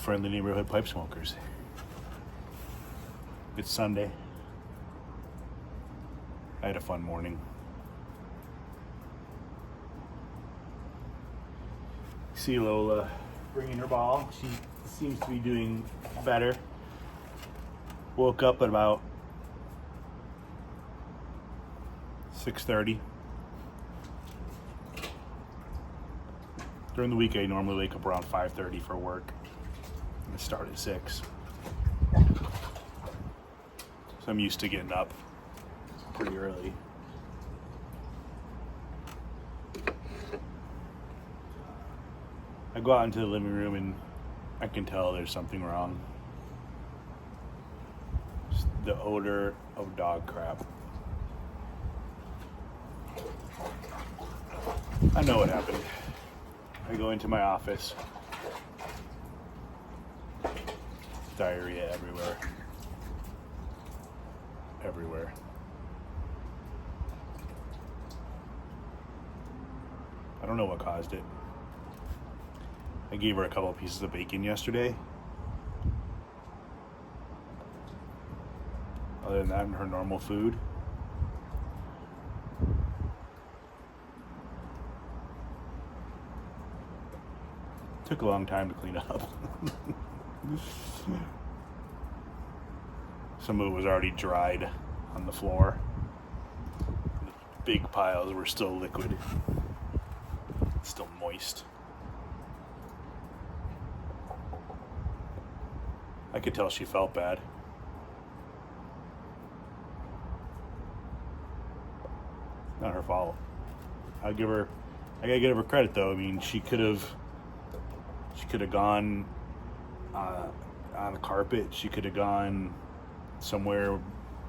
friendly neighborhood pipe smokers. It's Sunday. I had a fun morning. See Lola bringing her ball. She seems to be doing better. Woke up at about 6:30. During the week, I normally wake up around 5:30 for work. I start at 6. So I'm used to getting up pretty early. I go out into the living room and I can tell there's something wrong. Just the odor of dog crap. I know what happened. I go into my office. Diarrhea everywhere. Everywhere. I don't know what caused it. I gave her a couple of pieces of bacon yesterday. Other than that, and her normal food. Took a long time to clean up. Some of it was already dried on the floor. The big piles were still liquid. Still moist. I could tell she felt bad. Not her fault. I gotta give her credit though. I mean, she could have gone on the carpet. She could have gone somewhere.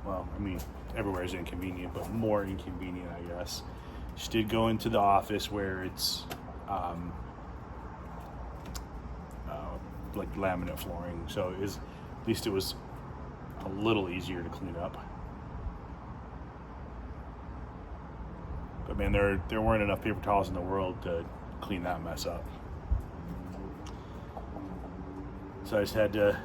Well, I mean, everywhere is inconvenient, but more inconvenient, I guess. She did go into the office where it's like laminate flooring, so at least it was a little easier to clean up. But man, there weren't enough paper towels in the world to clean that mess up. So I just had to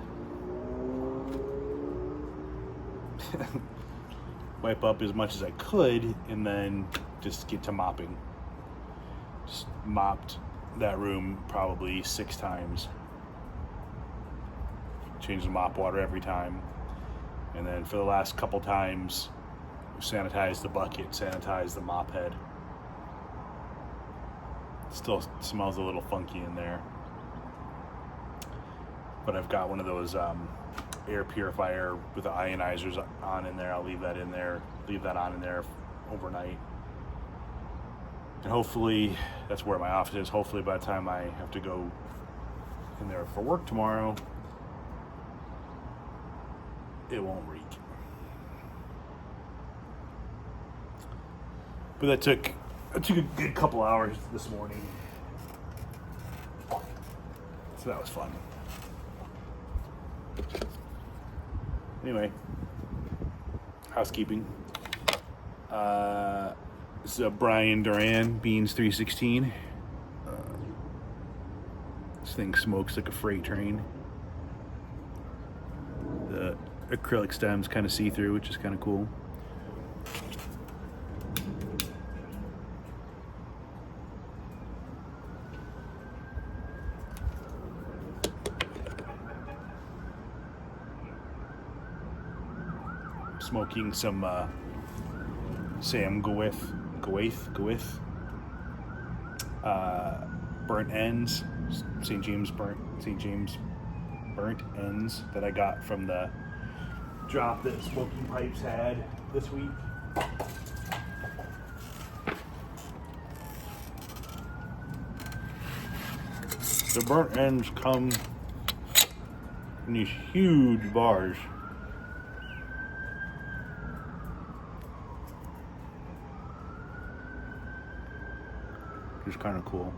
wipe up as much as I could and then just get to mopping. Just mopped that room probably 6 times. Changed the mop water every time. And then for the last couple times, sanitized the bucket, sanitized the mop head. Still smells a little funky in there. But I've got one of those air purifier with the ionizers on in there. I'll leave that on in there overnight. And hopefully, that's where my office is. Hopefully by the time I have to go in there for work tomorrow, it won't reek. But that took a good couple hours this morning. So that was fun. Anyway, housekeeping. This is a Brian Duran Beans 316. This thing smokes like a freight train. The acrylic stems kind of see-through, which is kind of cool. Smoking some Sam Gawith burnt ends, St. James burnt ends that I got from the drop that Smoking Pipes had this week. The burnt ends come in these huge bars. Which is kind of cool.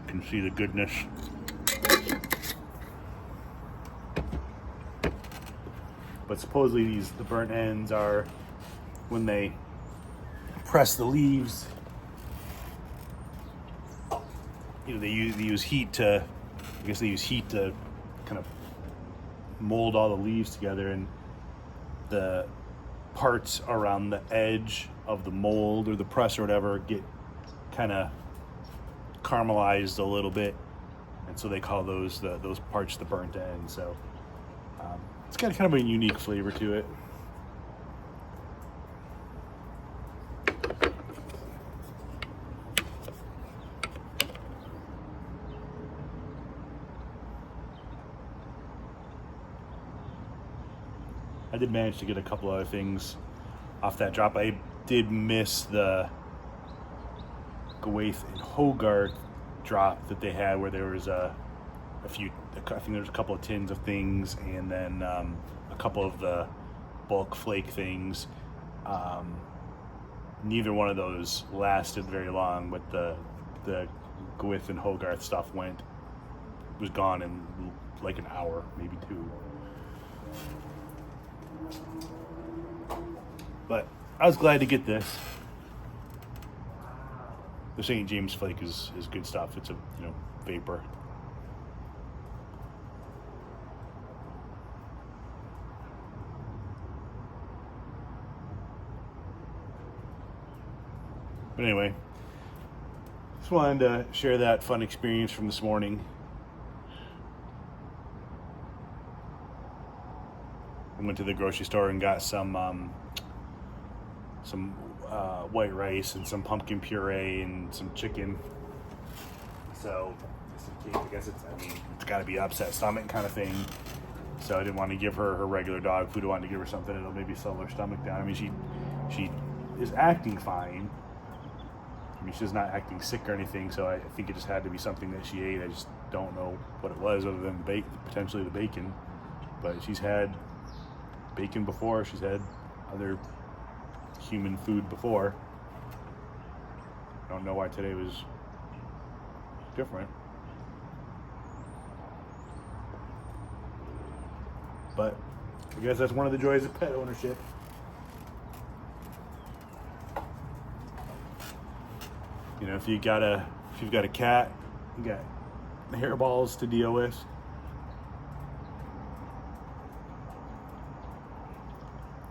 You can see the goodness But supposedly the burnt ends are when they press the leaves. You know, they use heat to, I guess they use heat to kind of mold all the leaves together, and the parts around the edge of the mold or the press or whatever get kind of caramelized a little bit, and so they call those parts the burnt end. So it's got kind of a unique flavor to it. I did manage to get a couple other things off that drop. I did miss the Gwaith and Hogarth drop that they had, where there was a few, I think there was a couple of tins of things, and then a couple of the bulk flake things. Neither one of those lasted very long, but the Gwaith and Hogarth stuff was gone in like an hour, maybe 2. But I was glad to get this. The St. James flake is good stuff. It's a vapor. But anyway, just wanted to share that fun experience from this morning. I went to the grocery store and got some white rice and some pumpkin puree and some chicken. So I guess it's got to be upset stomach kind of thing. So I didn't want to give her regular dog food. I wanted to give her something that'll maybe settle her stomach down. I mean, she is acting fine. I mean, she's not acting sick or anything. So I think it just had to be something that she ate. I just don't know what it was, other than potentially the bacon. But she's had bacon before. She's had other human food before. I don't know why today was different. But I guess that's one of the joys of pet ownership. You know, if you've got a cat, you got hairballs to deal with.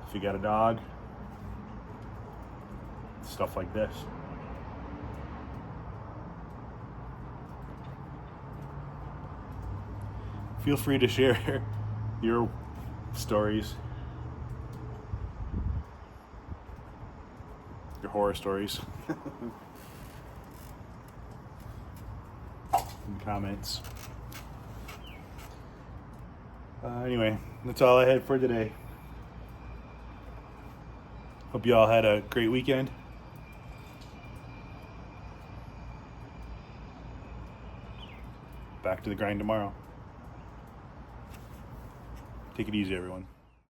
If you got a dog, stuff like this. Feel free to share your stories, your horror stories in the comments. Anyway, that's all I had for today. Hope you all had a great weekend. Back to the grind tomorrow. Take it easy, everyone.